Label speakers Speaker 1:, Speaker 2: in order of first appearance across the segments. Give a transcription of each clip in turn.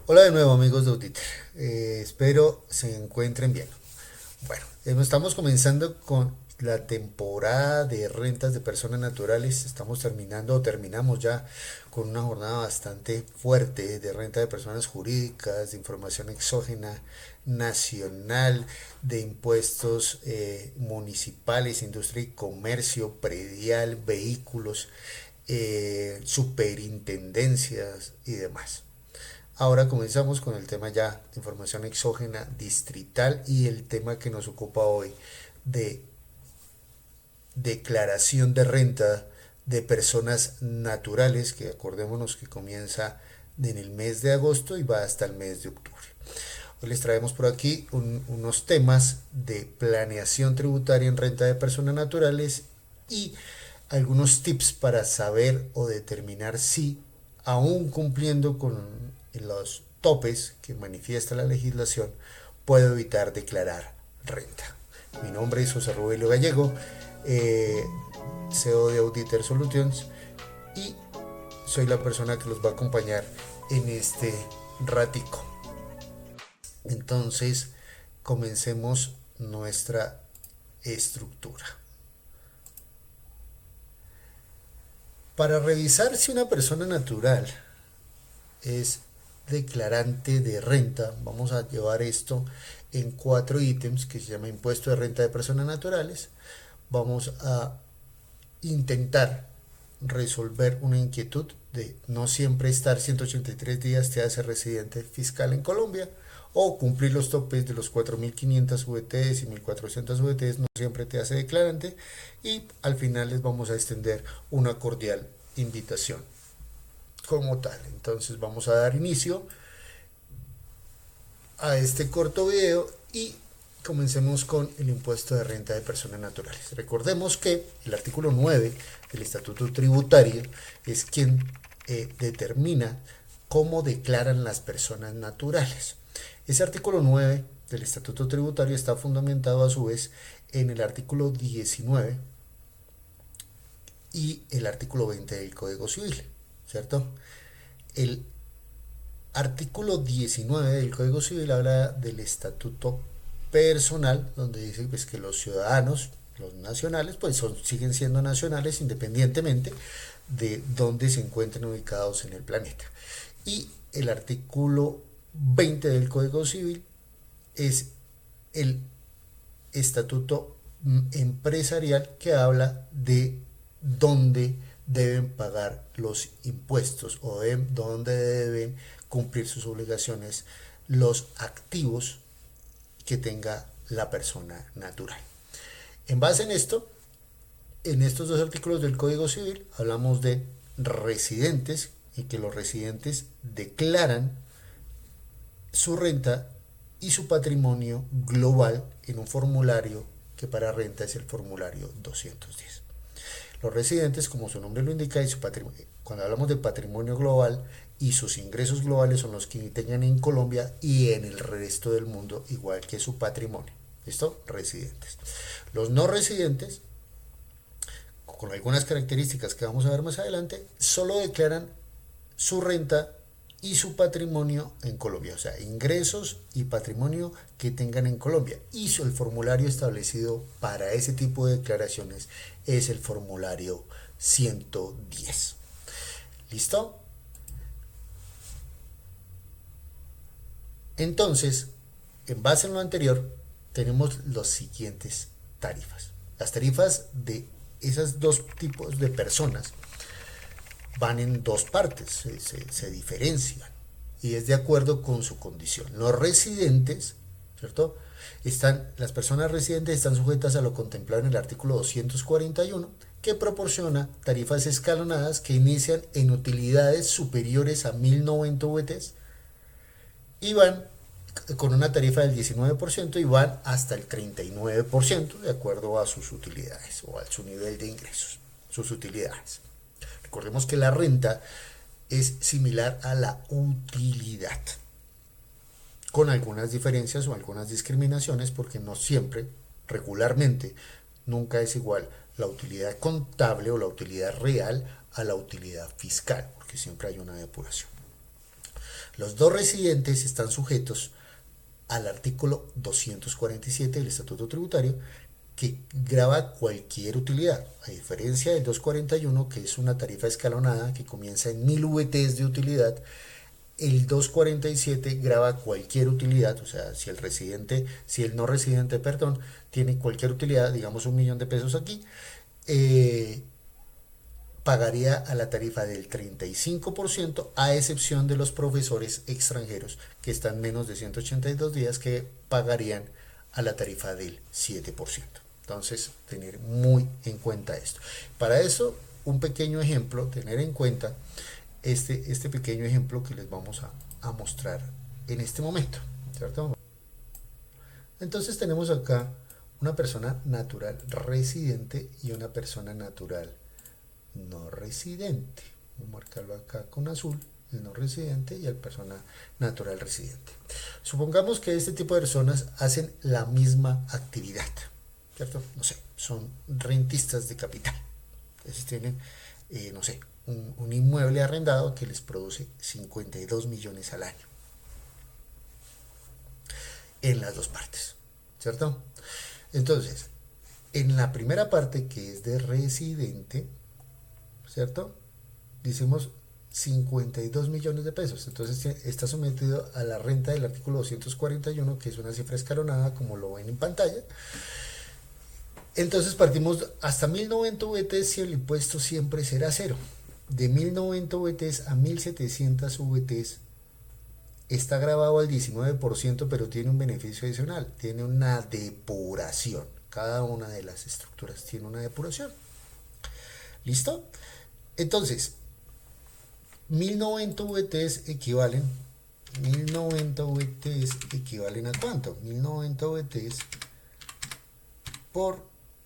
Speaker 1: Hola de nuevo amigos de Auditer, espero se encuentren bien. Bueno, estamos comenzando con la temporada de rentas de personas naturales. Estamos terminando o terminamos ya con una jornada bastante fuerte de renta de personas jurídicas, de información exógena nacional, de impuestos municipales, industria y comercio, predial, vehículos, superintendencias y demás. Ahora comenzamos con el tema ya de información exógena distrital y el tema que nos ocupa hoy de declaración de renta de personas naturales, que acordémonos que comienza en el mes de agosto y va hasta el mes de octubre. Hoy les traemos por aquí unos temas de planeación tributaria en renta de personas naturales y algunos tips para saber o determinar si, aún cumpliendo con los topes que manifiesta la legislación, puedo evitar declarar renta. Mi nombre es José Rubelio Gallego, eh, CEO de Auditor Solutions, y soy la persona que los va a acompañar en este ratico. Entonces, comencemos nuestra estructura. Para revisar si una persona natural es declarante de renta, vamos a llevar esto en 4 ítems que se llama impuesto de renta de personas naturales. Vamos a intentar resolver una inquietud de no siempre estar 183 días te hace residente fiscal en Colombia, o cumplir los topes de los 4.500 VTs y 1.400 VTs no siempre te hace declarante, y al final les vamos a extender una cordial invitación como tal. Entonces vamos a dar inicio a este corto video y comencemos con el impuesto de renta de personas naturales. Recordemos que el artículo 9 del Estatuto Tributario es quien determina cómo declaran las personas naturales. Ese artículo 9 del Estatuto Tributario está fundamentado a su vez en el artículo 19 y el artículo 20 del Código Civil, ¿cierto? El artículo 19 del Código Civil habla del estatuto personal, donde dice pues, que los ciudadanos, los nacionales, pues siguen siendo nacionales independientemente de dónde se encuentren ubicados en el planeta. Y el artículo 20 del Código Civil es el estatuto empresarial, que habla de dónde deben pagar los impuestos o de dónde deben cumplir sus obligaciones los activos que tenga la persona natural. En base en esto, en estos dos artículos del Código Civil hablamos de residentes, y que los residentes declaran su renta y su patrimonio global en un formulario que para renta es el formulario 210. Los residentes, como su nombre lo indica, y cuando hablamos de patrimonio global, y sus ingresos globales son los que tengan en Colombia y en el resto del mundo, igual que su patrimonio. ¿Listo? Residentes. Los no residentes, con algunas características que vamos a ver más adelante, solo declaran su renta y su patrimonio en Colombia, o sea, ingresos y patrimonio que tengan en Colombia. Y el formulario establecido para ese tipo de declaraciones es el formulario 110. ¿Listo? Entonces, en base a lo anterior, tenemos los siguientes tarifas. Las tarifas de esos dos tipos de personas van en dos partes, se diferencian, y es de acuerdo con su condición. Los residentes, ¿cierto? Las personas residentes están sujetas a lo contemplado en el artículo 241, que proporciona tarifas escalonadas que inician en utilidades superiores a 1.090 VTs y van con una tarifa del 19% y van hasta el 39% de acuerdo a sus utilidades o a su nivel de ingresos, sus utilidades. Recordemos que la renta es similar a la utilidad, con algunas diferencias o algunas discriminaciones, porque no siempre, regularmente, nunca es igual la utilidad contable o la utilidad real a la utilidad fiscal, porque siempre hay una depuración. Los dos residentes están sujetos al artículo 247 del Estatuto Tributario, que grava cualquier utilidad, a diferencia del 241, que es una tarifa escalonada que comienza en 1000 VTs de utilidad. El 247 grava cualquier utilidad, o sea, si el no residente, perdón, tiene cualquier utilidad, digamos 1.000.000 de pesos aquí, eh, pagaría a la tarifa del 35%, a excepción de los profesores extranjeros que están menos de 182 días, que pagarían a la tarifa del 7%. Entonces, tener muy en cuenta esto. Para eso, un pequeño ejemplo, tener en cuenta este pequeño ejemplo que les vamos a mostrar en este momento, ¿cierto? Entonces tenemos acá una persona natural residente y una persona natural no residente. Voy a marcarlo acá con azul, el no residente y el persona natural residente. Supongamos que este tipo de personas hacen la misma actividad, ¿cierto? No sé, son rentistas de capital. Entonces tienen, no sé, un inmueble arrendado que les produce 52 millones al año en las dos partes, ¿cierto? Entonces, en la primera parte, que es de residente, ¿cierto? Decimos 52 millones de pesos. Entonces está sometido a la renta del artículo 241, que es una cifra escalonada, como lo ven en pantalla. Entonces partimos hasta 1090 VTs y el impuesto siempre será cero. De 1090 VTs a 1700 VTs está grabado al 19%, pero tiene un beneficio adicional, tiene una depuración. Cada una de las estructuras tiene una depuración. ¿Listo? Entonces, 1090 VTs equivalen, 1090 VTs equivalen a cuánto? 1090 VTs por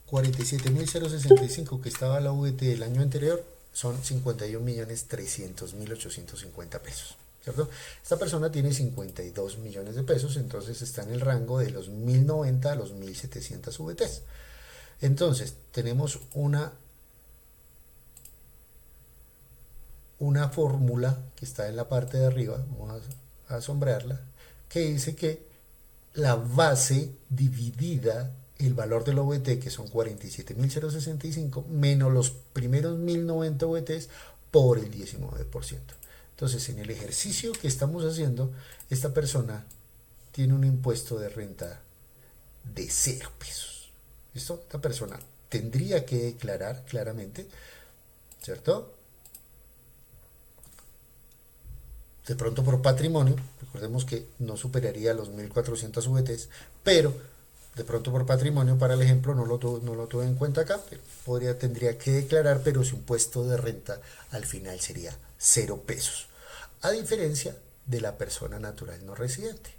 Speaker 1: 47.065 que estaba la VT del año anterior son 51.300.850 pesos, ¿cierto? Esta persona tiene 52 millones de pesos, entonces está en el rango de los 1090 a los 1700 VTs. Entonces, tenemos una fórmula que está en la parte de arriba, vamos a sombrearla, que dice que la base dividida el valor del OVT, que son 47.065, menos los primeros 1090 OVTs por el 19%. Entonces, en el ejercicio que estamos haciendo, esta persona tiene un impuesto de renta de 0 pesos. ¿Listo? Esta persona tendría que declarar claramente, ¿cierto? De pronto por patrimonio, recordemos que no superaría los 1.400 VTs, pero de pronto por patrimonio, para el ejemplo, no lo tuve en cuenta acá, pero tendría que declarar, pero su impuesto de renta al final sería 0 pesos, a diferencia de la persona natural no residente.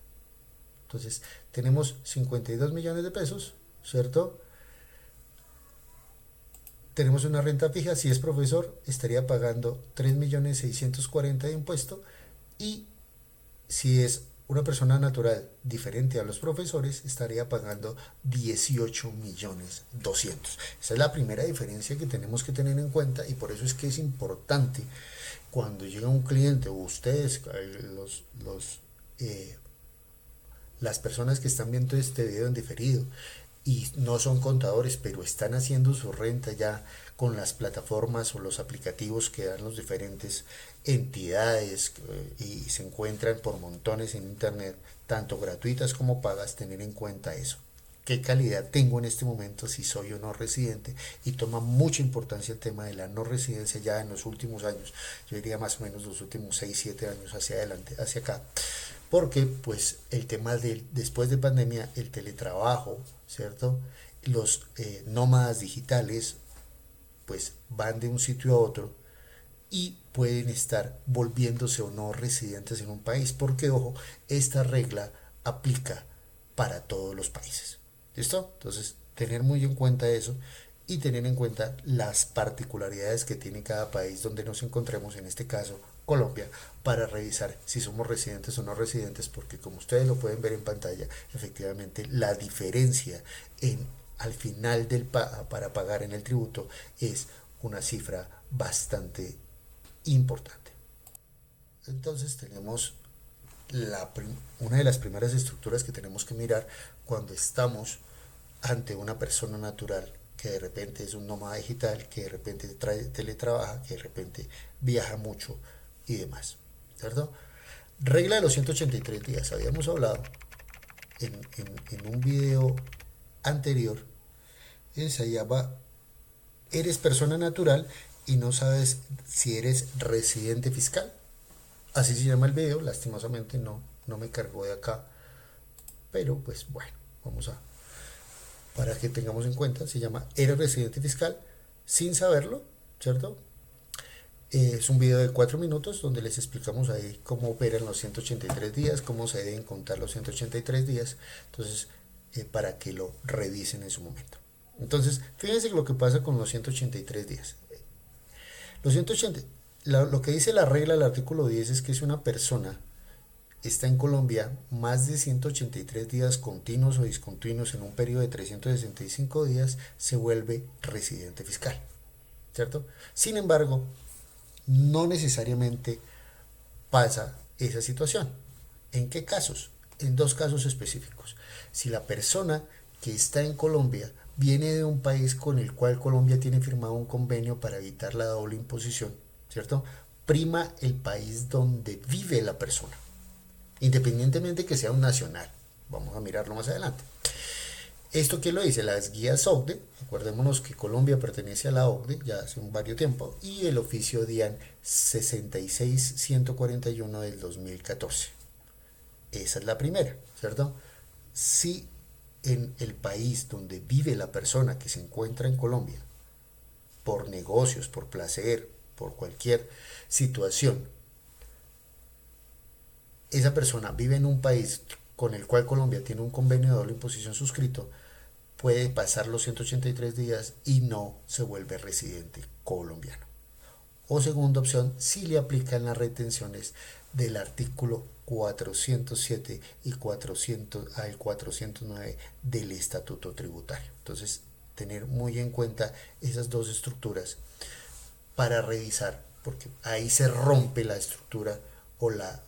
Speaker 1: Entonces, tenemos 52 millones de pesos, ¿cierto? Tenemos una renta fija, si es profesor, estaría pagando 3.640.000 de impuesto, y si es una persona natural diferente a los profesores, estaría pagando 18.200.000. Esa es la primera diferencia que tenemos que tener en cuenta, y por eso es que es importante cuando llega un cliente o ustedes, las personas que están viendo este video en diferido y no son contadores, pero están haciendo su renta ya con las plataformas o los aplicativos que dan los diferentes entidades, y se encuentran por montones en internet, tanto gratuitas como pagas, tener en cuenta eso. ¿Qué calidad tengo en este momento si soy o no residente? Y toma mucha importancia el tema de la no residencia ya en los últimos años, yo diría más o menos los últimos 6 7 años hacia adelante, hacia acá, porque pues el tema de después de pandemia, el teletrabajo, ¿cierto? Los nómadas digitales pues van de un sitio a otro y pueden estar volviéndose o no residentes en un país, porque ojo, esta regla aplica para todos los países. ¿Listo? Entonces, tener muy en cuenta eso y tener en cuenta las particularidades que tiene cada país donde nos encontremos, en este caso Colombia, para revisar si somos residentes o no residentes, porque como ustedes lo pueden ver en pantalla, efectivamente la diferencia al final para pagar en el tributo es una cifra bastante importante. Entonces tenemos una de las primeras estructuras que tenemos que mirar cuando estamos ante una persona natural que de repente es un nómada digital, que de repente teletrabaja, que de repente viaja mucho y demás, ¿cierto? Regla de los 183 días. Habíamos hablado en un video anterior. Se llama eres persona natural y no sabes si eres residente fiscal. Así se llama el video. Lastimosamente no me cargó de acá. Pero pues bueno, vamos a... Para que tengamos en cuenta, se llama eres residente fiscal sin saberlo, ¿cierto? Es un video de 4 minutos donde les explicamos ahí cómo operan los 183 días, cómo se deben contar los 183 días. Entonces, para que lo revisen en su momento. Entonces, fíjense lo que pasa con los 183 días. Los 180, lo que dice la regla del artículo 10 es que si una persona está en Colombia más de 183 días continuos o discontinuos en un periodo de 365 días, se vuelve residente fiscal, ¿cierto? Sin embargo, no necesariamente pasa esa situación. ¿En qué casos? En dos casos específicos. Si la persona que está en Colombia viene de un país con el cual Colombia tiene firmado un convenio para evitar la doble imposición, ¿cierto? Prima el país donde vive la persona, independientemente que sea un nacional. Vamos a mirarlo más adelante. ¿Esto quién lo dice? Las guías OCDE. Acordémonos que Colombia pertenece a la OCDE ya hace un varios tiempo, y el oficio DIAN 66141 del 2014. Esa es la primera, ¿cierto? Si en el país donde vive la persona que se encuentra en Colombia, por negocios, por placer, por cualquier situación, esa persona vive en un país con el cual Colombia tiene un convenio de doble imposición suscrito, puede pasar los 183 días y no se vuelve residente colombiano. O segunda opción, si le aplican las retenciones del artículo 407 y 400 al 409 del Estatuto Tributario. Entonces, tener muy en cuenta esas dos estructuras para revisar, porque ahí se rompe la estructura o la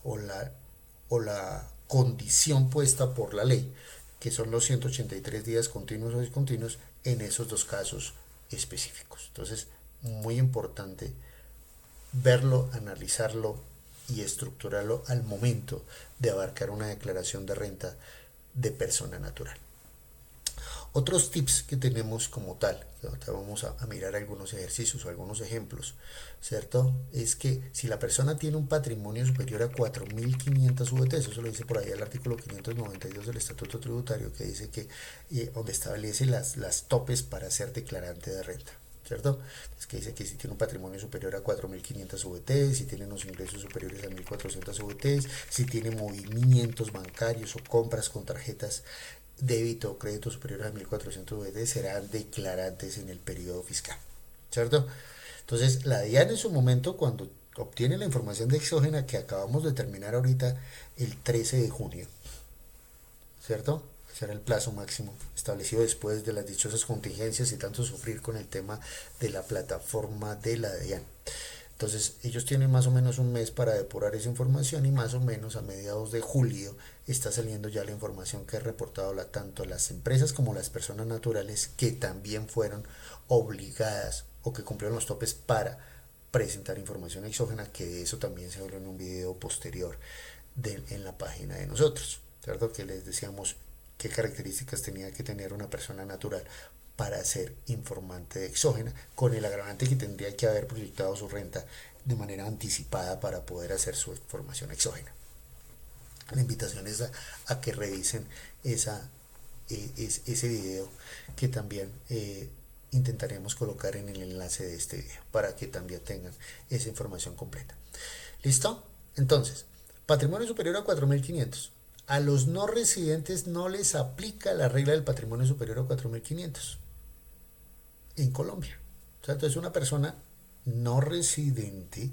Speaker 1: condición puesta por la ley, que son los 183 días continuos o discontinuos en esos dos casos específicos. Entonces, muy importante verlo, analizarlo y estructurarlo al momento de abarcar una declaración de renta de persona natural. Otros tips que tenemos como tal, vamos a mirar algunos ejercicios o algunos ejemplos, ¿cierto? Es que si la persona tiene un patrimonio superior a 4.500 VTs, eso lo dice por ahí el artículo 592 del Estatuto Tributario, que dice que, donde establece las topes para ser declarante de renta, ¿cierto? Es que dice que si tiene un patrimonio superior a 4.500 VTs, si tiene unos ingresos superiores a 1.400 VTs, si tiene movimientos bancarios o compras con tarjetas débito o crédito superior a 1.400 VTs, serán declarantes en el periodo fiscal, ¿cierto? Entonces, la DIAN en su momento, cuando obtiene la información de exógena que acabamos de terminar ahorita, el 13 de junio, ¿cierto? Ese era el plazo máximo establecido después de las dichosas contingencias y tanto sufrir con el tema de la plataforma de la DIAN. Entonces ellos tienen más o menos un mes para depurar esa información, y más o menos a mediados de julio está saliendo ya la información que ha reportado tanto las empresas como las personas naturales que también fueron obligadas o que cumplieron los topes para presentar información exógena, que de eso también se habló en un video posterior en la página de nosotros, ¿cierto? Que les decíamos qué características tenía que tener una persona natural para ser informante de exógena, con el agravante que tendría que haber proyectado su renta de manera anticipada para poder hacer su formación exógena. La invitación es a que revisen ese video, que también intentaremos colocar en el enlace de este video para que también tengan esa información completa. ¿Listo? Entonces, patrimonio superior a 4.500. A los no residentes no les aplica la regla del patrimonio superior a 4.500 en Colombia. O sea, entonces una persona no residente,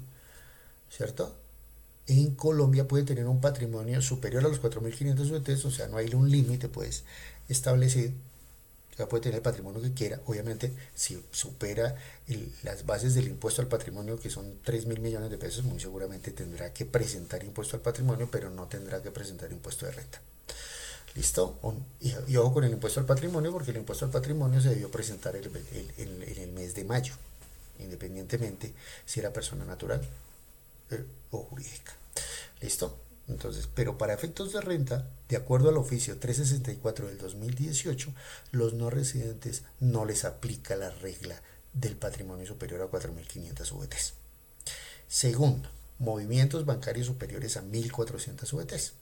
Speaker 1: ¿cierto?, en Colombia puede tener un patrimonio superior a los 4.500 UTs, o sea, no hay un límite pues establecido, O sea, puede tener el patrimonio que quiera. Obviamente, si supera las bases del impuesto al patrimonio, que son 3.000 millones de pesos, muy seguramente tendrá que presentar impuesto al patrimonio, pero no tendrá que presentar impuesto de renta. ¿Listo? Y ojo con el impuesto al patrimonio, porque el impuesto al patrimonio se debió presentar en el mes de mayo, independientemente si era persona natural o jurídica. ¿Listo? Entonces, pero para efectos de renta, de acuerdo al oficio 364 del 2018, los no residentes no les aplica la regla del patrimonio superior a 4.500 VTs. Segundo, movimientos bancarios superiores a 1.400 VTs.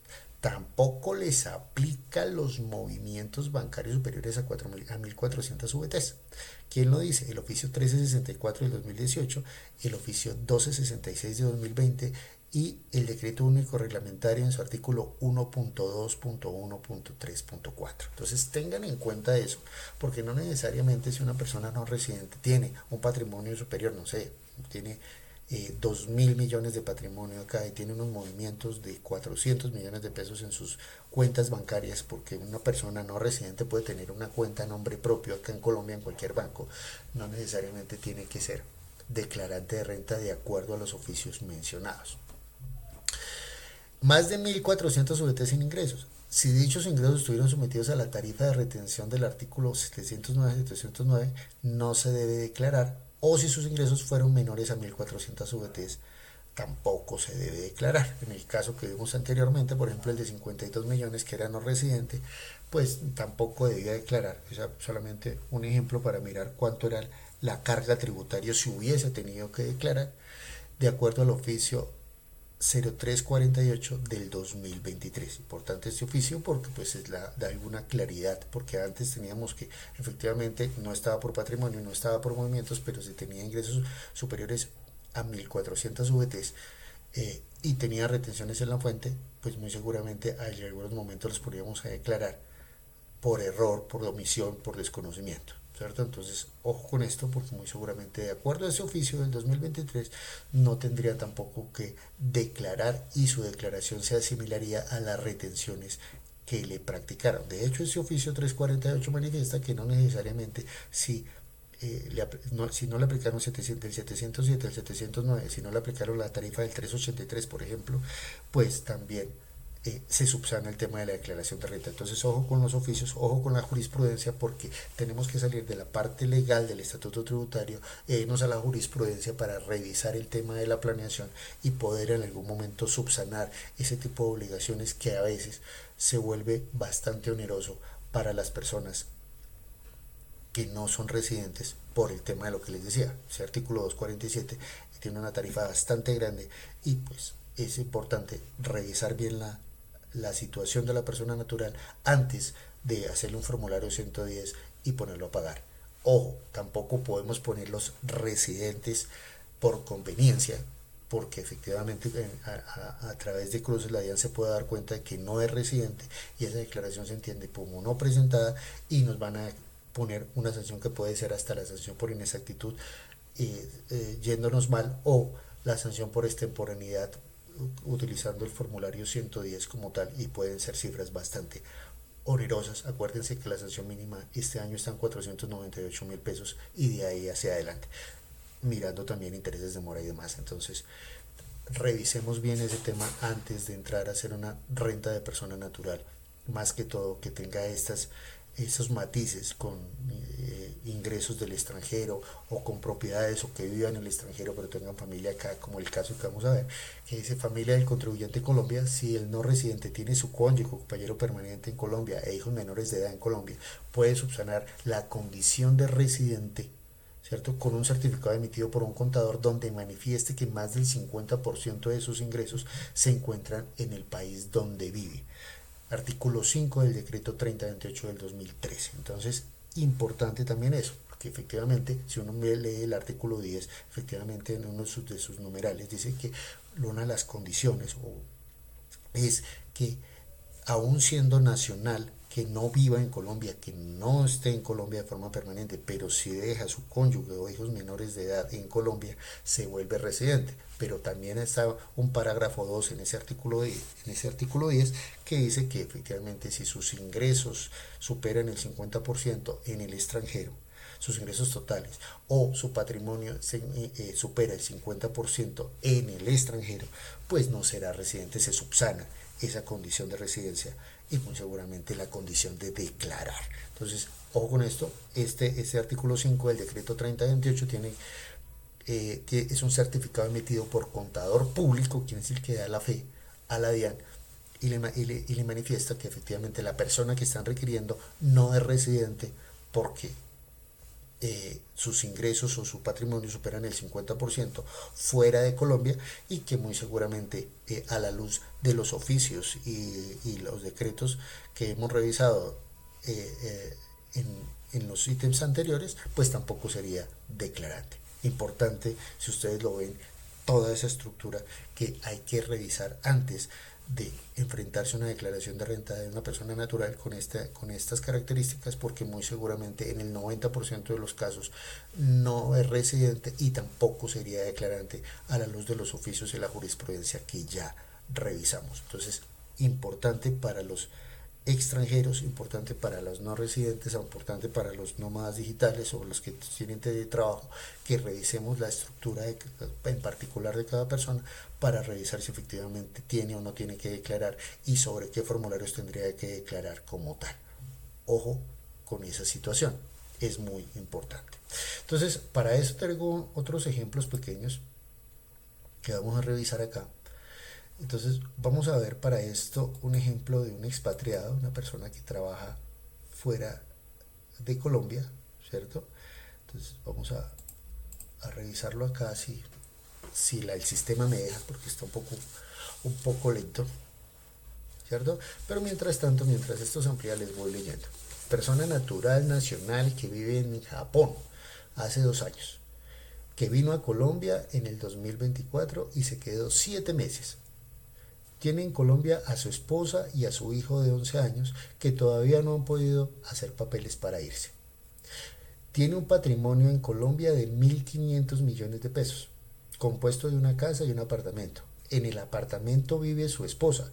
Speaker 1: Tampoco les aplica los movimientos bancarios superiores a 1.400 VTs. ¿Quién lo dice? El oficio 1364 del 2018, el oficio 1266 de 2020 y el decreto único reglamentario en su artículo 1.2.1.3.4. Entonces tengan en cuenta eso, porque no necesariamente si una persona no residente tiene un patrimonio superior, no sé, tiene 2.000 millones de patrimonio acá y tiene unos movimientos de 400 millones de pesos en sus cuentas bancarias, porque una persona no residente puede tener una cuenta a nombre propio acá en Colombia en cualquier banco, no necesariamente tiene que ser declarante de renta de acuerdo a los oficios mencionados. Más de 1.400 VT sin ingresos. Si dichos ingresos estuvieron sometidos a la tarifa de retención del artículo 709-709, no se debe declarar, o si sus ingresos fueron menores a 1.400 VTs, tampoco se debe declarar. En el caso que vimos anteriormente, por ejemplo, el de 52 millones que era no residente, pues tampoco debía declarar. O sea, solamente un ejemplo para mirar cuánto era la carga tributaria si hubiese tenido que declarar, de acuerdo al oficio 0348 del 2023. Importante este oficio porque pues da alguna claridad, porque antes teníamos que efectivamente no estaba por patrimonio, no estaba por movimientos, pero se tenía ingresos superiores a 1.400 VTs y tenía retenciones en la fuente, pues muy seguramente en algunos momentos los podríamos declarar por error, por omisión, por desconocimiento. ¿Cierto? Entonces, ojo con esto, porque muy seguramente, de acuerdo a ese oficio del 2023, no tendría tampoco que declarar y su declaración se asimilaría a las retenciones que le practicaron. De hecho, ese oficio 348 manifiesta que no necesariamente si no le aplicaron del 707 al 709, si no le aplicaron la tarifa del 383, por ejemplo, pues también se subsana el tema de la declaración de renta. Entonces, ojo con los oficios, ojo con la jurisprudencia, porque tenemos que salir de la parte legal del estatuto tributario e irnos a la jurisprudencia para revisar el tema de la planeación y poder en algún momento subsanar ese tipo de obligaciones que a veces se vuelve bastante oneroso para las personas que no son residentes por el tema de lo que les decía. Ese artículo 247 tiene una tarifa bastante grande y pues es importante revisar bien la situación de la persona natural antes de hacerle un formulario 110 y ponerlo a pagar. Ojo, tampoco podemos poner los residentes por conveniencia, porque efectivamente a través de cruces la DIAN se puede dar cuenta de que no es residente y esa declaración se entiende como no presentada y nos van a poner una sanción que puede ser hasta la sanción por inexactitud yéndonos mal, o la sanción por extemporaneidad utilizando el formulario 110 como tal, y pueden ser cifras bastante onerosas. Acuérdense que la sanción mínima este año está en 498.000 pesos y de ahí hacia adelante, mirando también intereses de mora y demás. Entonces, revisemos bien ese tema antes de entrar a hacer una renta de persona natural, más que todo que tenga esos matices con ingresos del extranjero o con propiedades, o que vivan en el extranjero pero tengan familia acá, como el caso que vamos a ver, que dice familia del contribuyente en Colombia. Si el no residente tiene su cónyuge o compañero permanente en Colombia e hijos menores de edad en Colombia, puede subsanar la condición de residente, ¿cierto?, con un certificado emitido por un contador donde manifieste que más del 50% de sus ingresos se encuentran en el país donde vive. Artículo 5 del decreto 3028 del 2013. Entonces, importante también eso, porque efectivamente, si uno lee el artículo 10, efectivamente en uno de sus numerales dice que una de las condiciones es que, aún siendo nacional que no viva en Colombia, que no esté en Colombia de forma permanente, pero si deja a su cónyuge o hijos menores de edad en Colombia, se vuelve residente. Pero también está un parágrafo 2 en ese artículo 10 que dice que efectivamente si sus ingresos superan el 50% en el extranjero, sus ingresos totales o su patrimonio supera el 50% en el extranjero, pues no será residente, se subsana esa condición de residencia y muy seguramente la condición de declarar. Entonces, ojo con esto, este artículo 5 del decreto 3028 es un certificado emitido por contador público, quien es el que da la fe a la DIAN, y le manifiesta que efectivamente la persona que están requiriendo no es residente porque sus ingresos o su patrimonio superan el 50% fuera de Colombia y que muy seguramente a la luz de los oficios y los decretos que hemos revisado en los ítems anteriores, pues tampoco sería declarante. Importante, si ustedes lo ven, toda esa estructura que hay que revisar antes de enfrentarse a una declaración de renta de una persona natural con estas características, porque muy seguramente en el 90% de los casos no es residente y tampoco sería declarante a la luz de los oficios y la jurisprudencia que ya revisamos. Entonces, importante para los extranjeros, importante para los no residentes, importante para los nómadas digitales o los que tienen teletrabajo, que revisemos la estructura en particular de cada persona para revisar si efectivamente tiene o no tiene que declarar y sobre qué formularios tendría que declarar como tal. Ojo con esa situación, es muy importante. Entonces, para eso traigo otros ejemplos pequeños que vamos a revisar acá. Entonces vamos a ver para esto un ejemplo de un expatriado, una persona que trabaja fuera de Colombia, ¿cierto? Entonces vamos a revisarlo acá si el sistema me deja, porque está un poco lento, ¿cierto? Pero mientras tanto, mientras esto se amplía, les voy leyendo. Persona natural nacional que vive en Japón hace 2 años, que vino a Colombia en el 2024 y se quedó 7 meses. Tiene en Colombia a su esposa y a su hijo de 11 años que todavía no han podido hacer papeles para irse. Tiene un patrimonio en Colombia de 1.500 millones de pesos, compuesto de una casa y un apartamento. En el apartamento vive su esposa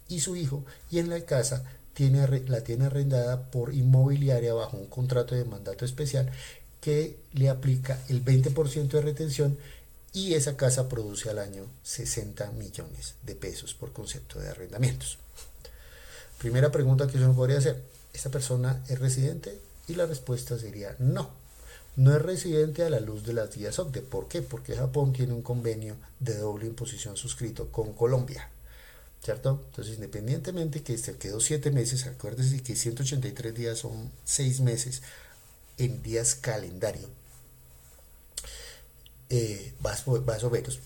Speaker 1: y su hijo y en la casa la tiene arrendada por inmobiliaria bajo un contrato de mandato especial que le aplica el 20% de retención y esa casa produce al año 60 millones de pesos por concepto de arrendamientos. Primera pregunta que uno podría hacer, ¿esta persona es residente? Y la respuesta sería no. No es residente a la luz de las guías OCDE. ¿Por qué? Porque Japón tiene un convenio de doble imposición suscrito con Colombia, ¿cierto? Entonces, independientemente que se quedó 7 meses, acuérdense que 183 días son 6 meses en días calendario. Más o menos,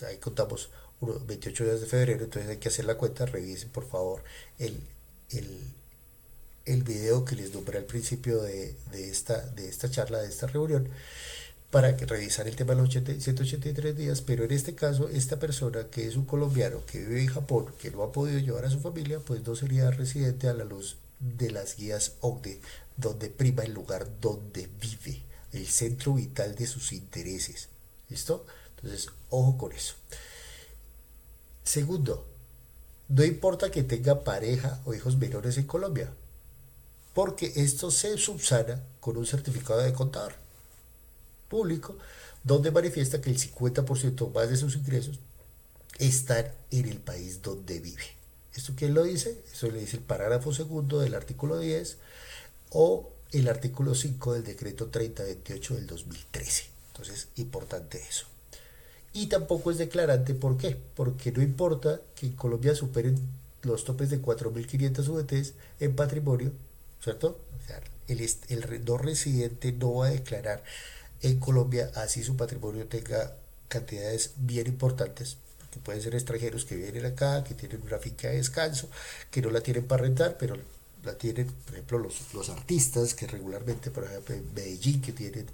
Speaker 1: ahí contamos 28 días de febrero, entonces hay que hacer la cuenta. Revisen por favor el, el video que les nombré al principio de esta charla, de esta reunión, para que revisar el tema de los 183 días, pero en este caso esta persona que es un colombiano que vive en Japón, que no ha podido llevar a su familia, pues no sería residente a la luz de las guías OCDE, donde prima el lugar donde vive, el centro vital de sus intereses. ¿Listo? Entonces, ojo con eso. Segundo, no importa que tenga pareja o hijos menores en Colombia, porque esto se subsana con un certificado de contador público donde manifiesta que el 50% más de sus ingresos están en el país donde vive. ¿Esto quién lo dice? Eso le dice el parágrafo segundo del artículo 10 o el artículo 5 del decreto 3028 del 2013. Entonces, importante eso. Y tampoco es declarante, ¿por qué? Porque no importa que en Colombia superen los topes de 4.500 VTs en patrimonio, ¿cierto? O sea, el no residente no va a declarar en Colombia así su patrimonio tenga cantidades bien importantes, porque pueden ser extranjeros que vienen acá, que tienen una finca de descanso, que no la tienen para rentar, pero la tienen, por ejemplo, los artistas que regularmente, por ejemplo, en Medellín, que tienen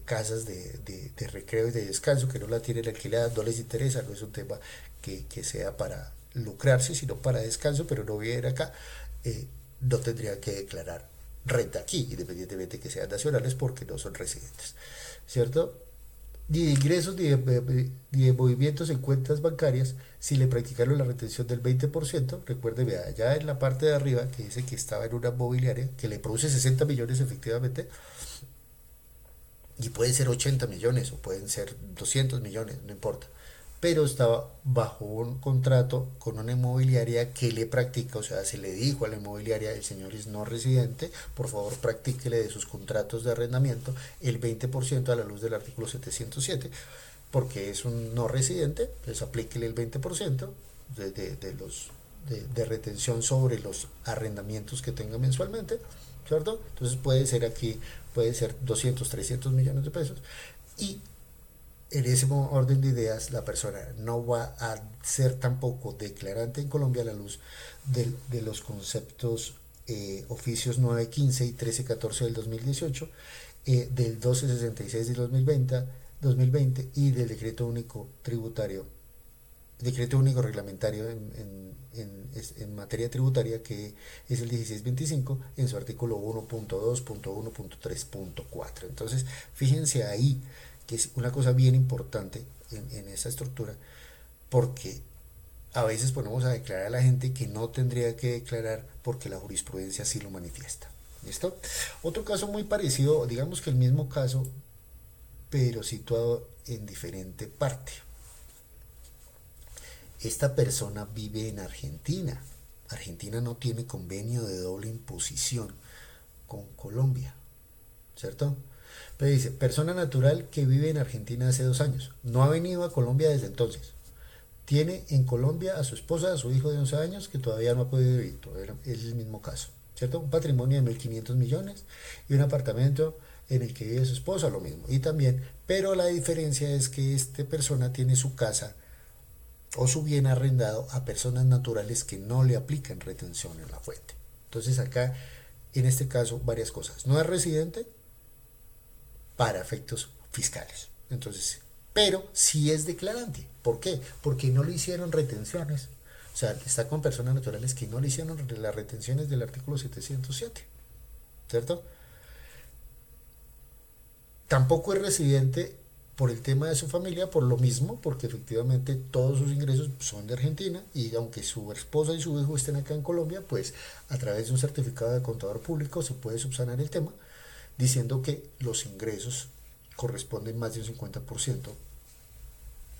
Speaker 1: casas de recreo y de descanso, que no la tienen alquilada, no les interesa, no es un tema que sea para lucrarse, sino para descanso, pero no vienen acá. no tendría que declarar renta aquí, independientemente que sean nacionales, porque no son residentes, ¿cierto? Ni de ingresos ni de movimientos en cuentas bancarias si le practicaron la retención del 20%. Recuerde, vea, allá en la parte de arriba que dice que estaba en una mobiliaria que le produce 60 millones efectivamente, y pueden ser 80 millones o pueden ser 200 millones, no importa. Pero estaba bajo un contrato con una inmobiliaria que le practica, o sea, se le dijo a la inmobiliaria, el señor es no residente, por favor practíquele de sus contratos de arrendamiento el 20% a la luz del artículo 707, porque es un no residente, pues aplíquele el 20% de retención sobre los arrendamientos que tenga mensualmente, ¿cierto? Entonces puede ser aquí, puede ser 200, 300 millones de pesos, y en ese orden de ideas la persona no va a ser tampoco declarante en Colombia a la luz de los conceptos oficios 915 y 1314 del 2018, del 1266 del 2020 y del decreto único reglamentario en materia tributaria, que es el 1625 en su artículo 1.2.1.3.4. Entonces, fíjense ahí que es una cosa bien importante en esa estructura, porque a veces ponemos a declarar a la gente que no tendría que declarar porque la jurisprudencia sí lo manifiesta. ¿Listo? Otro caso muy parecido, digamos que el mismo caso, pero situado en diferente parte. Esta persona vive en Argentina. Argentina no tiene convenio de doble imposición con Colombia, ¿cierto? Pero dice, persona natural que vive en Argentina hace 2 años. No ha venido a Colombia desde entonces. Tiene en Colombia a su esposa, a su hijo de 11 años, que todavía no ha podido vivir. Es el mismo caso, ¿cierto? Un patrimonio de 1.500 millones y un apartamento en el que vive su esposa, lo mismo. Y también, pero la diferencia es que esta persona tiene su casa o su bien arrendado a personas naturales que no le aplican retención en la fuente. Entonces acá, en este caso, varias cosas. No es residente para efectos fiscales. Entonces, pero sí es declarante. ¿Por qué? Porque no le hicieron retenciones. O sea, está con personas naturales que no le hicieron las retenciones del artículo 707. ¿Cierto? Tampoco es residente por el tema de su familia, por lo mismo, porque efectivamente todos sus ingresos son de Argentina, y aunque su esposa y su hijo estén acá en Colombia, pues a través de un certificado de contador público se puede subsanar el tema, diciendo que los ingresos corresponden más de un 50%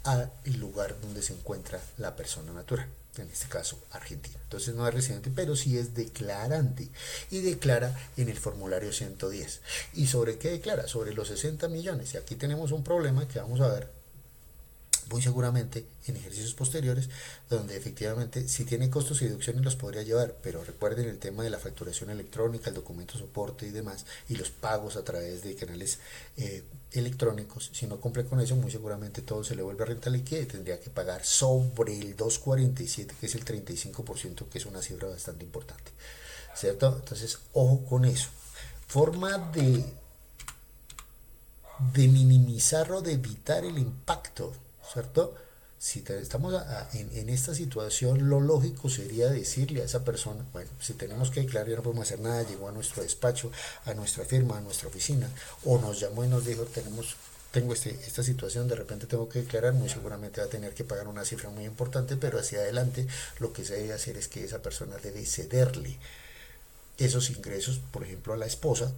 Speaker 1: al lugar donde se encuentra la persona natural, en este caso Argentina. Entonces no es residente, pero sí es declarante, y declara en el formulario 110. ¿Y sobre qué declara? Sobre los 60 millones. Y aquí tenemos un problema que vamos a ver muy seguramente en ejercicios posteriores, donde efectivamente si tiene costos y deducciones los podría llevar, pero recuerden el tema de la facturación electrónica, el documento soporte y demás, y los pagos a través de canales electrónicos. Si no cumple con eso, muy seguramente todo se le vuelve a renta líquida y tendría que pagar sobre el 247, que es el 35%, que es una cifra bastante importante, ¿cierto? Entonces, ojo con eso. Forma de minimizar o de evitar el impacto, ¿cierto? Si estamos en esta situación, lo lógico sería decirle a esa persona, bueno, si tenemos que declarar, ya no podemos hacer nada, llegó a nuestro despacho, a nuestra firma, a nuestra oficina, o nos llamó y nos dijo, tengo esta situación, de repente tengo que declarar, muy seguramente va a tener que pagar una cifra muy importante, pero hacia adelante lo que se debe hacer es que esa persona debe cederle esos ingresos, por ejemplo, a la esposa,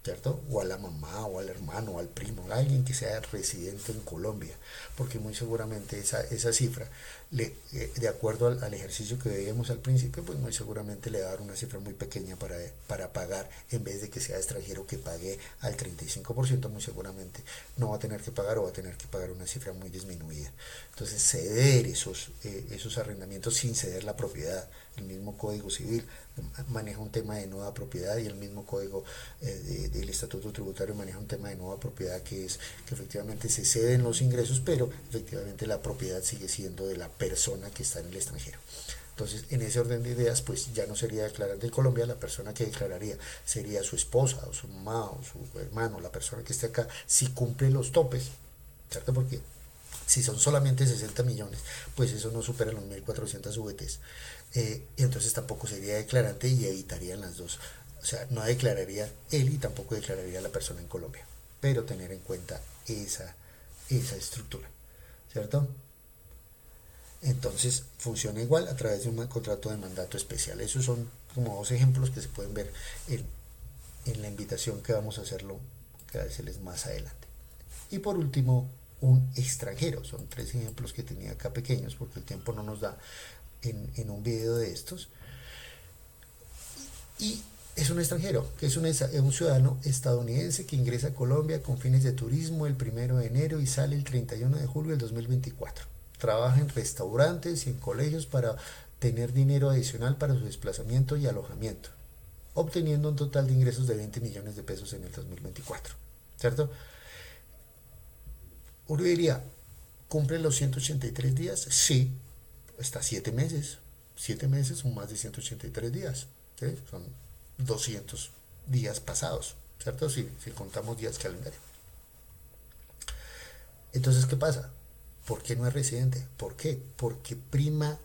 Speaker 1: ¿cierto? O a la mamá, o al hermano, o al primo, a alguien que sea residente en Colombia, porque muy seguramente esa cifra, de acuerdo al ejercicio que veíamos al principio, pues muy seguramente le va a dar una cifra muy pequeña para pagar, en vez de que sea extranjero que pague al 35%, muy seguramente no va a tener que pagar, o va a tener que pagar una cifra muy disminuida. Entonces, ceder esos arrendamientos sin ceder la propiedad. El mismo Código Civil maneja un tema de nueva propiedad, y el mismo Código del Estatuto Tributario maneja un tema de nueva propiedad, que es que efectivamente se ceden los ingresos, pero efectivamente la propiedad sigue siendo de la persona que está en el extranjero. Entonces, en ese orden de ideas, pues ya no sería declarante en Colombia. La persona que declararía sería su esposa, o su mamá, o su hermano, la persona que esté acá, si cumple los topes, ¿cierto? Porque Si son solamente 60 millones, pues eso no supera los 1.400 VTs. Y entonces tampoco sería declarante y evitarían las dos. O sea, no declararía él y tampoco declararía la persona en Colombia. Pero tener en cuenta esa estructura, ¿cierto? Entonces funciona igual a través de un contrato de mandato especial. Esos son como dos ejemplos que se pueden ver en la invitación que vamos a hacerlo, que a les más adelante. Y por último, un extranjero. Son tres ejemplos que tenía acá pequeños porque el tiempo no nos da en un video de estos. Y es un extranjero, que es un ciudadano estadounidense que ingresa a Colombia con fines de turismo el 1 de enero y sale el 31 de julio del 2024. Trabaja en restaurantes y en colegios para tener dinero adicional para su desplazamiento y alojamiento, obteniendo un total de ingresos de 20 millones de pesos en el 2024. ¿Cierto? Uno diría, ¿cumple los 183 días? Sí, está 7 meses. 7 meses son más de 183 días. ¿Sí? Son 200 días pasados, ¿cierto? Si contamos días calendario. Entonces, ¿qué pasa? ¿Por qué no es residente? ¿Por qué? Porque prima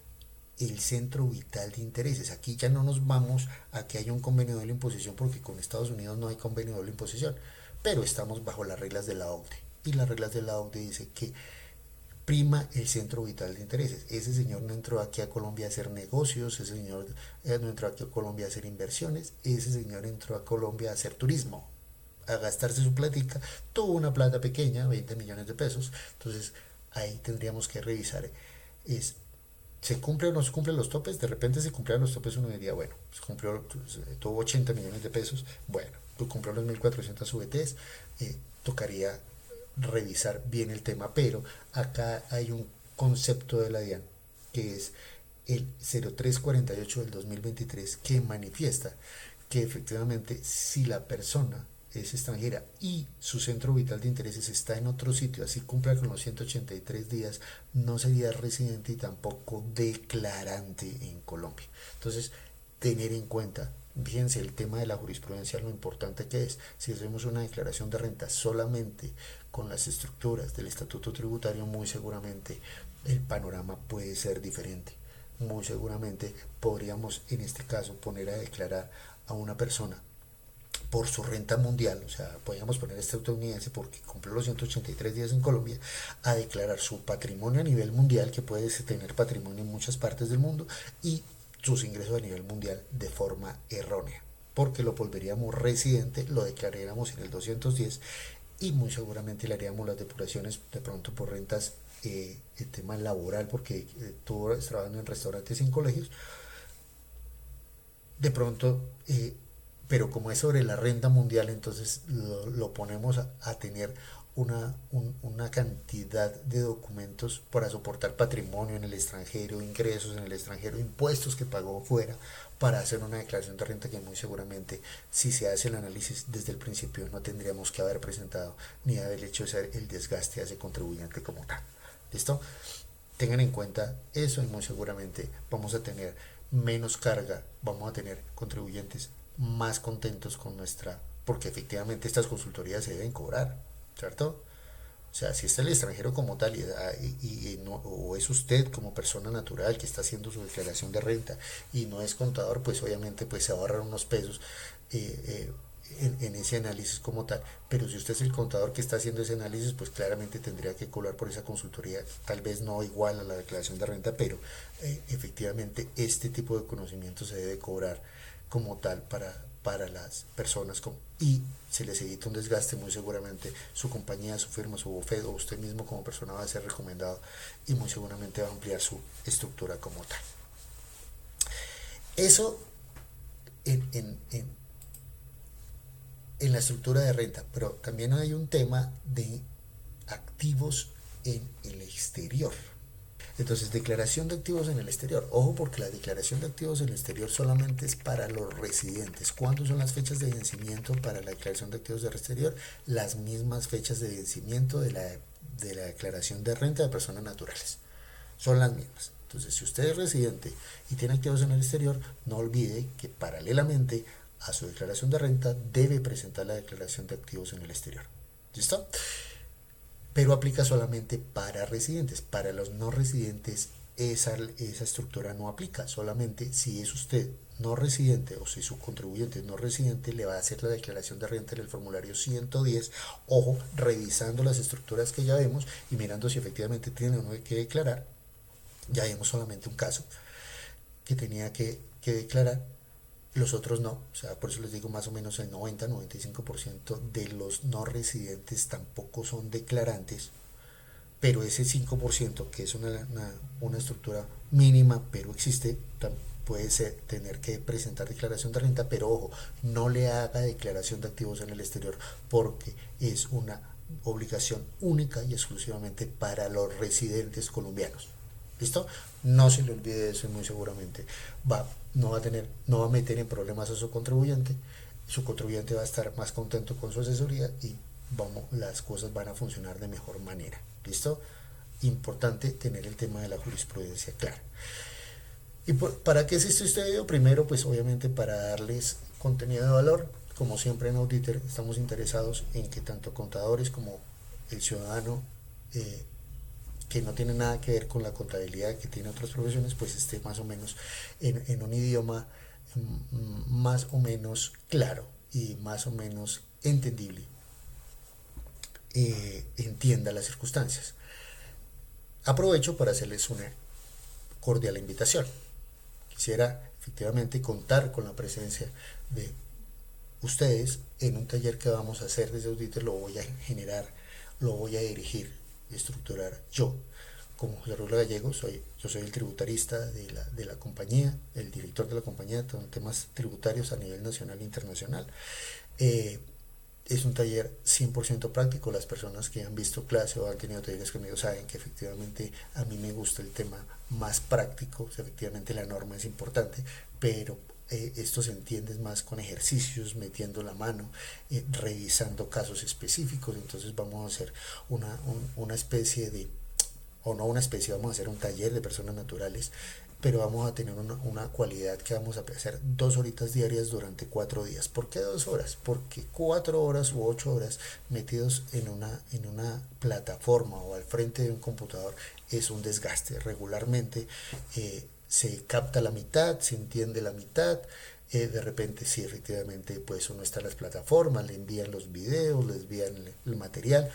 Speaker 1: el centro vital de intereses. Aquí ya no nos vamos a que haya un convenio de doble imposición porque con Estados Unidos no hay convenio de doble imposición, pero estamos bajo las reglas de la OCDE. Y las reglas de la OCDE dice que prima el centro vital de intereses. Ese señor no entró aquí a Colombia a hacer negocios, ese señor no entró aquí a Colombia a hacer inversiones, ese señor entró a Colombia a hacer turismo, a gastarse su plática, tuvo una plata pequeña, 20 millones de pesos, entonces ahí tendríamos que revisar, es, ¿se cumple o no se cumplen los topes? De repente se cumplieran los topes, uno diría, bueno, se cumplió, tuvo 80 millones de pesos, bueno, tú cumplió los 1.400 VTs, tocaría revisar bien el tema, pero acá hay un concepto de la DIAN que es el 0348 del 2023 que manifiesta que efectivamente si la persona es extranjera y su centro vital de intereses está en otro sitio, así cumpla con los 183 días, no sería residente y tampoco declarante en Colombia. Entonces, tener en cuenta, fíjense el tema de la jurisprudencia, lo importante que es, si hacemos una declaración de renta solamente con las estructuras del estatuto tributario, muy seguramente el panorama puede ser diferente. Muy seguramente podríamos en este caso poner a declarar a una persona por su renta mundial, o sea, podríamos poner este estadounidense porque cumplió los 183 días en Colombia, a declarar su patrimonio a nivel mundial, que puede tener patrimonio en muchas partes del mundo, y sus ingresos a nivel mundial de forma errónea, porque lo volveríamos residente, lo declararíamos en el 210 y muy seguramente le haríamos las depuraciones de pronto por rentas, el tema laboral, porque estuvo trabajando en restaurantes y en colegios, de pronto, pero como es sobre la renta mundial, entonces lo ponemos a tener una cantidad de documentos para soportar patrimonio en el extranjero, ingresos en el extranjero, impuestos que pagó fuera, para hacer una declaración de renta que muy seguramente, si se hace el análisis desde el principio, no tendríamos que haber presentado ni haber hecho ser el desgaste a ese contribuyente como tal. ¿Listo? Tengan en cuenta eso y muy seguramente vamos a tener menos carga, vamos a tener contribuyentes más contentos con nuestra, porque efectivamente estas consultorías se deben cobrar, ¿cierto? O sea, si está el extranjero como tal y no, o es usted como persona natural que está haciendo su declaración de renta y no es contador, pues obviamente pues se ahorran unos pesos en ese análisis como tal. Pero si usted es el contador que está haciendo ese análisis, pues claramente tendría que cobrar por esa consultoría, tal vez no igual a la declaración de renta, pero efectivamente este tipo de conocimiento se debe cobrar como tal para las personas y se les evita un desgaste. Muy seguramente su compañía, su firma, su bufete o usted mismo como persona va a ser recomendado y muy seguramente va a ampliar su estructura como tal. Eso en la estructura de renta, pero también hay un tema de activos en el exterior. Entonces, declaración de activos en el exterior. Ojo, porque la declaración de activos en el exterior solamente es para los residentes. ¿Cuándo son las fechas de vencimiento para la declaración de activos del exterior? Las mismas fechas de vencimiento de la declaración de renta de personas naturales. Son las mismas. Entonces, si usted es residente y tiene activos en el exterior, no olvide que paralelamente a su declaración de renta debe presentar la declaración de activos en el exterior. ¿Listo? pero aplica solamente para residentes. Para los no residentes esa estructura no aplica, solamente si es usted no residente o si su contribuyente es no residente, le va a hacer la declaración de renta en el formulario 110, ojo, revisando las estructuras que ya vemos y mirando si efectivamente tiene o no que declarar. Ya vimos solamente un caso que tenía que declarar, los otros no, o sea, por eso les digo más o menos el 90-95% de los no residentes tampoco son declarantes, pero ese 5% que es una estructura mínima, pero existe, puede ser, tener que presentar declaración de renta, pero ojo, no le haga declaración de activos en el exterior porque es una obligación única y exclusivamente para los residentes colombianos. ¿Listo? No se le olvide eso y muy seguramente no va a meter en problemas a su contribuyente va a estar más contento con su asesoría y las cosas van a funcionar de mejor manera. ¿Listo? Importante tener el tema de la jurisprudencia clara. ¿Y para qué es este video? Primero, pues obviamente para darles contenido de valor. Como siempre en Auditer estamos interesados en que tanto contadores como el ciudadano que no tiene nada que ver con la contabilidad que tiene otras profesiones, pues esté más o menos en un idioma más o menos claro y más o menos entendible, entienda las circunstancias. Aprovecho para hacerles una cordial invitación. Quisiera efectivamente contar con la presencia de ustedes en un taller que vamos a hacer desde Auditer. Lo voy a generar, lo voy a dirigir y estructurar yo. Como José Raúl Gallego, yo soy el tributarista de la compañía, el director de la compañía, con temas tributarios a nivel nacional e internacional. Es un taller 100% práctico. Las personas que han visto clase o han tenido talleres conmigo saben que efectivamente a mí me gusta el tema más práctico. Efectivamente la norma es importante, pero esto se entiende más con ejercicios, metiendo la mano, revisando casos específicos. Entonces vamos a hacer una especie de, o no una especie, vamos a hacer un taller de personas naturales, pero vamos a tener una cualidad que vamos a hacer 2 horitas diarias durante 4 días. ¿Por qué 2 horas? Porque 4 horas u 8 horas metidos en una plataforma o al frente de un computador es un desgaste. Regularmente se capta la mitad, se entiende la mitad, de repente sí, efectivamente, pues uno está en las plataformas, le envían los videos, le envían el material,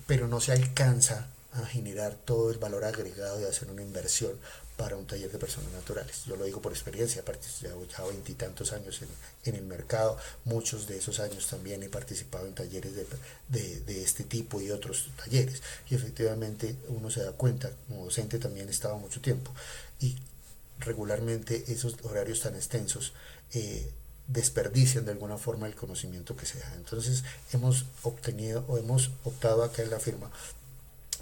Speaker 1: pero no se alcanza a generar todo el valor agregado de hacer una inversión para un taller de personas naturales. Yo lo digo por experiencia, aparte ya 20 y tantos años en el mercado, muchos de esos años también he participado en talleres de este tipo y otros talleres, y efectivamente uno se da cuenta, como docente también estaba mucho tiempo, y regularmente esos horarios tan extensos desperdician de alguna forma el conocimiento que se da. Entonces hemos optado acá en la firma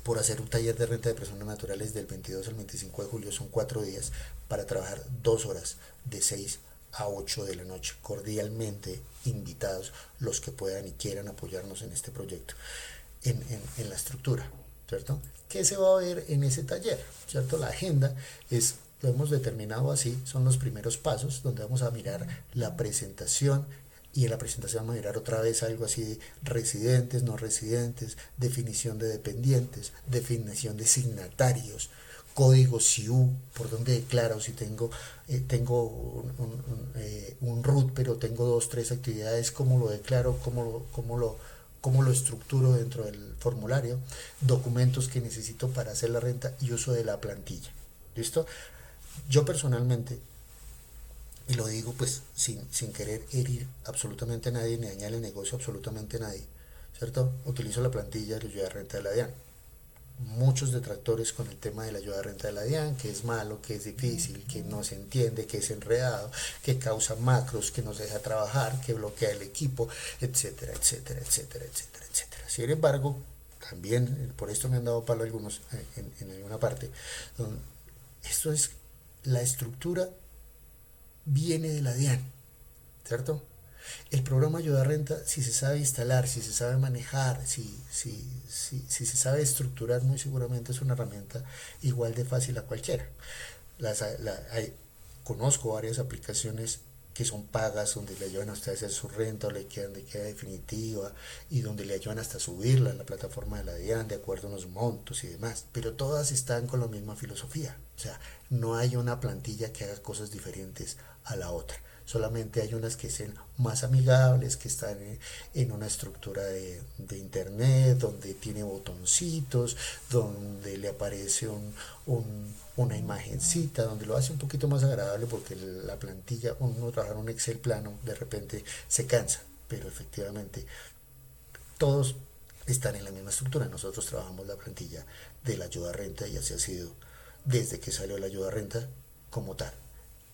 Speaker 1: por hacer un taller de renta de personas naturales del 22 al 25 de julio. Son 4 días para trabajar 2 horas de 6 a 8 de la noche. Cordialmente invitados los que puedan y quieran apoyarnos en este proyecto, en la estructura, ¿cierto? ¿Qué se va a ver en ese taller? ¿Cierto? La agenda lo hemos determinado así, son los primeros pasos donde vamos a mirar la presentación, y en la presentación vamos a mirar otra vez algo así de residentes, no residentes, definición de dependientes, definición de signatarios, código SIU, por donde declaro si tengo un RUT, pero tengo 2, 3 actividades, cómo lo declaro, cómo lo estructuro dentro del formulario, documentos que necesito para hacer la renta y uso de la plantilla. ¿Listo? Yo personalmente, y lo digo pues sin querer herir absolutamente a nadie ni dañar el negocio absolutamente a nadie, ¿cierto? Utilizo la plantilla de la ayuda de renta de la DIAN. Muchos detractores con el tema de la ayuda de renta de la DIAN, que es malo, que es difícil, que no se entiende, que es enredado, que causa macros, que nos deja trabajar, que bloquea el equipo, etcétera, etcétera, etcétera, etcétera, etcétera. Sin embargo, también por esto me han dado palo algunos en alguna parte. Esto es la estructura, viene de la DIAN, ¿cierto? El programa ayuda a renta, si se sabe instalar, si se sabe manejar, si se sabe estructurar, muy seguramente es una herramienta igual de fácil a cualquiera. Conozco varias aplicaciones que son pagas, donde le ayudan a usted a hacer su renta o le quedan de queda definitiva y donde le ayudan hasta a subirla en la plataforma de la DIAN de acuerdo a unos montos y demás, pero todas están con la misma filosofía, o sea, no hay una plantilla que haga cosas diferentes a la otra. Solamente hay unas que sean más amigables, que están en una estructura de internet, donde tiene botoncitos, donde le aparece una imagencita, donde lo hace un poquito más agradable, porque la plantilla, uno trabajar un Excel plano, de repente se cansa, pero efectivamente todos están en la misma estructura. Nosotros trabajamos la plantilla de la ayuda a renta y así ha sido desde que salió la ayuda a renta como tal.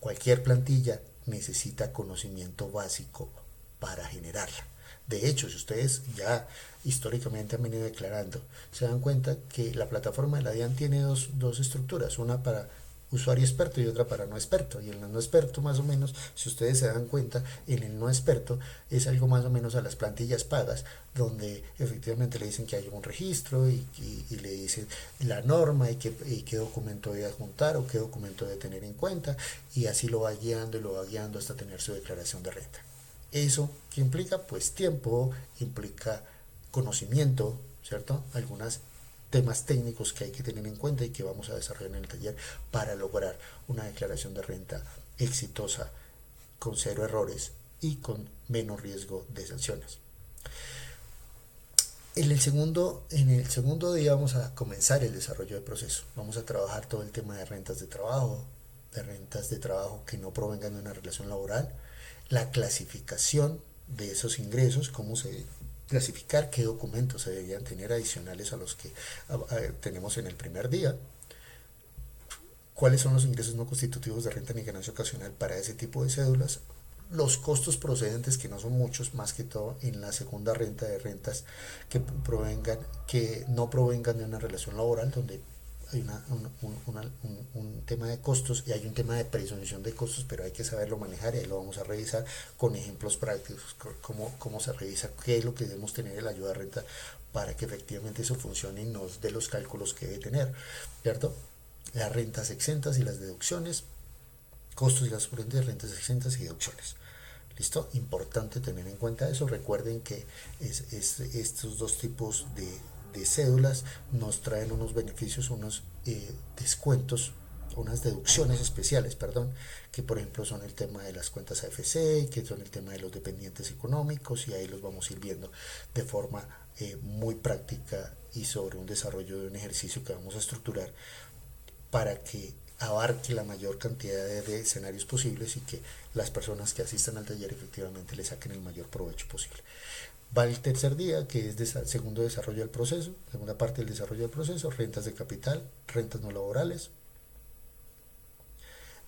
Speaker 1: Cualquier plantilla necesita conocimiento básico para generarla. De hecho, si ustedes ya históricamente han venido declarando, se dan cuenta que la plataforma de la DIAN tiene dos estructuras, una para usuario experto y otra para no experto. Y en el no experto, más o menos, si ustedes se dan cuenta, en el no experto es algo más o menos a las plantillas pagas, donde efectivamente le dicen que hay un registro y le dicen la norma y qué documento debe adjuntar o qué documento debe tener en cuenta, y así lo va guiando y lo va guiando hasta tener su declaración de renta. ¿Eso qué implica? Pues tiempo, implica conocimiento, ¿cierto? Algunas temas técnicos que hay que tener en cuenta y que vamos a desarrollar en el taller para lograr una declaración de renta exitosa, con cero errores y con menos riesgo de sanciones. En el segundo día vamos a comenzar el desarrollo del proceso. Vamos a trabajar todo el tema de rentas de trabajo que no provengan de una relación laboral, la clasificación de esos ingresos, cómo se clasificar, qué documentos se deberían tener adicionales a los que tenemos en el primer día, cuáles son los ingresos no constitutivos de renta ni ganancia ocasional para ese tipo de cédulas, los costos procedentes, que no son muchos, más que todo en la segunda renta, de rentas que no provengan de una relación laboral, donde hay un tema de costos y hay un tema de presunción de costos, pero hay que saberlo manejar y ahí lo vamos a revisar con ejemplos prácticos, cómo se revisa, qué es lo que debemos tener en la ayuda a renta para que efectivamente eso funcione y nos dé los cálculos que debe tener, ¿cierto? Las rentas exentas y las deducciones, costos y las de rentas exentas y deducciones. ¿Listo? Importante tener en cuenta eso. Recuerden que estos dos tipos de cédulas nos traen unos beneficios, unos descuentos, unas deducciones especiales, perdón, que por ejemplo son el tema de las cuentas AFC, que son el tema de los dependientes económicos, y ahí los vamos a ir viendo de forma muy práctica y sobre un desarrollo de un ejercicio que vamos a estructurar para que abarque la mayor cantidad de escenarios posibles y que las personas que asistan al taller efectivamente le saquen el mayor provecho posible. Va el tercer día, que es segundo desarrollo del proceso, segunda parte del desarrollo del proceso, rentas de capital, rentas no laborales,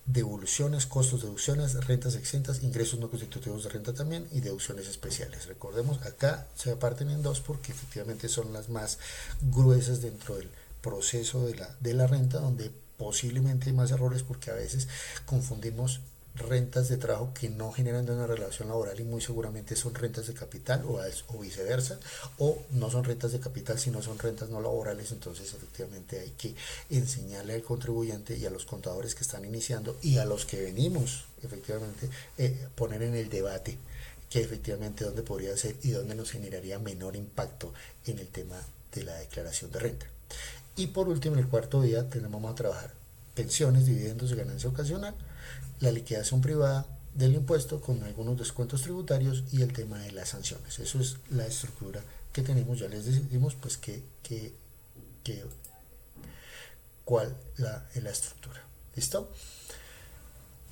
Speaker 1: devoluciones, costos, deducciones, rentas exentas, ingresos no constitutivos de renta también, y deducciones especiales. Recordemos, acá se parten en dos porque efectivamente son las más gruesas dentro del proceso de la renta, donde posiblemente hay más errores porque a veces confundimos rentas de trabajo que no generan de una relación laboral y muy seguramente son rentas de capital o viceversa, o no son rentas de capital sino son rentas no laborales. Entonces efectivamente hay que enseñarle al contribuyente y a los contadores que están iniciando y a los que venimos efectivamente poner en el debate que efectivamente dónde podría ser y dónde nos generaría menor impacto en el tema de la declaración de renta. Y por último, en el cuarto día vamos a trabajar pensiones, dividendos y ganancia ocasional, la liquidación privada del impuesto con algunos descuentos tributarios y el tema de las sanciones. Eso es la estructura que tenemos. Ya les decimos pues cuál es la estructura. ¿Listo?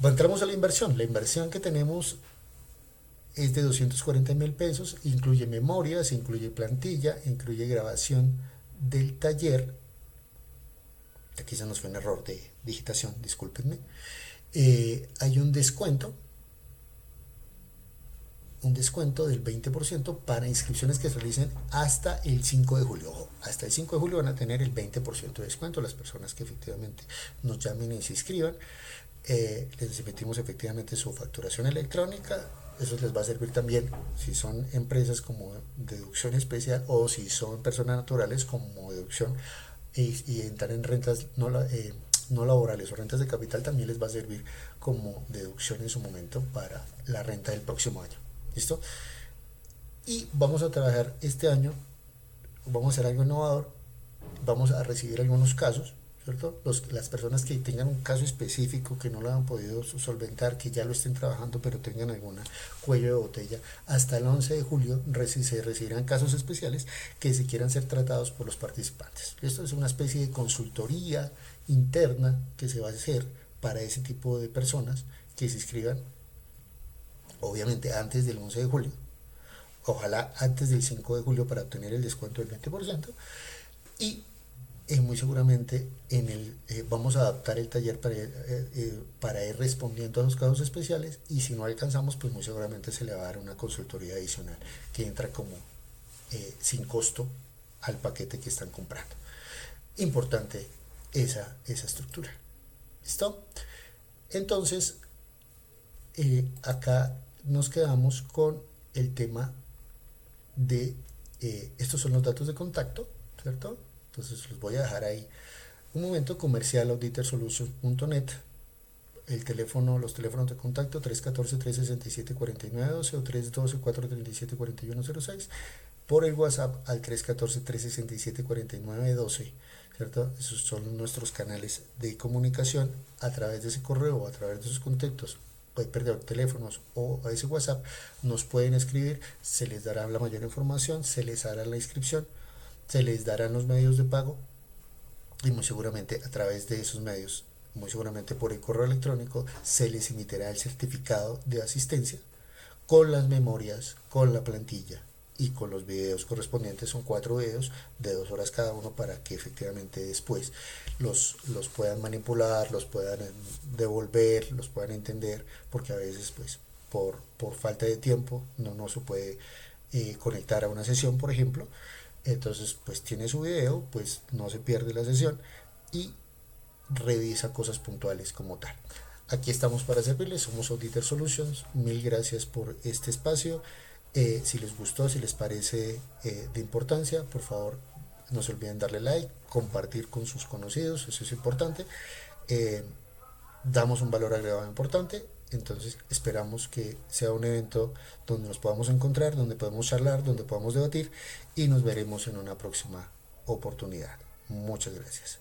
Speaker 1: Entramos a la inversión. La inversión que tenemos es de 240.000 pesos, incluye memorias, incluye plantilla, incluye grabación del taller. Aquí se nos fue un error de digitación, discúlpenme. Hay un descuento del 20% para inscripciones que se realicen hasta el 5 de julio. Ojo, hasta el 5 de julio van a tener el 20% de descuento las personas que efectivamente nos llamen y se inscriban. Les emitimos efectivamente su facturación electrónica. Eso les va a servir también si son empresas como deducción especial o si son personas naturales como deducción y entrar en rentas no laborales o rentas de capital también les va a servir como deducción en su momento para la renta del próximo año. ¿Listo? Y vamos a trabajar este año, vamos a hacer algo innovador, vamos a recibir algunos casos, ¿cierto? Las personas que tengan un caso específico que no lo han podido solventar, que ya lo estén trabajando pero tengan alguna cuello de botella, hasta el 11 de julio se recibirán casos especiales que se quieran ser tratados por los participantes. Esto es una especie de consultoría interna que se va a hacer para ese tipo de personas que se inscriban, obviamente antes del 11 de julio, ojalá antes del 5 de julio para obtener el descuento del 20%, y muy seguramente vamos a adaptar el taller para ir respondiendo a los casos especiales, y si no alcanzamos pues muy seguramente se le va a dar una consultoría adicional que entra como sin costo al paquete que están comprando. Importante esa estructura. ¿Listo? Entonces acá nos quedamos con el tema de estos son los datos de contacto, ¿cierto? Entonces los voy a dejar ahí un momento. Comercial auditorsolutions.net, los teléfonos de contacto 314-367-4912 o 312-437-4106, por el WhatsApp al 314-367-4912, ¿cierto? Esos son nuestros canales de comunicación. A través de ese correo o a través de sus contactos, teléfonos o a ese WhatsApp nos pueden escribir, se les dará la mayor información, se les hará la inscripción, se les darán los medios de pago, y muy seguramente a través de esos medios, muy seguramente por el correo electrónico, se les emitirá el certificado de asistencia con las memorias, con la plantilla y con los videos correspondientes. Son 4 videos de 2 horas cada uno para que efectivamente después los puedan manipular, los puedan devolver, los puedan entender, porque a veces pues por falta de tiempo no se puede conectar a una sesión, por ejemplo. Entonces pues tiene su video, pues no se pierde la sesión y revisa cosas puntuales como tal. Aquí estamos para servirles, somos Auditor Solutions. Mil gracias por este espacio. Si les gustó, si les parece de importancia, por favor no se olviden darle like, compartir con sus conocidos, eso es importante. Damos un valor agregado importante. Entonces esperamos que sea un evento donde nos podamos encontrar, donde podamos charlar, donde podamos debatir, y nos veremos en una próxima oportunidad. Muchas gracias.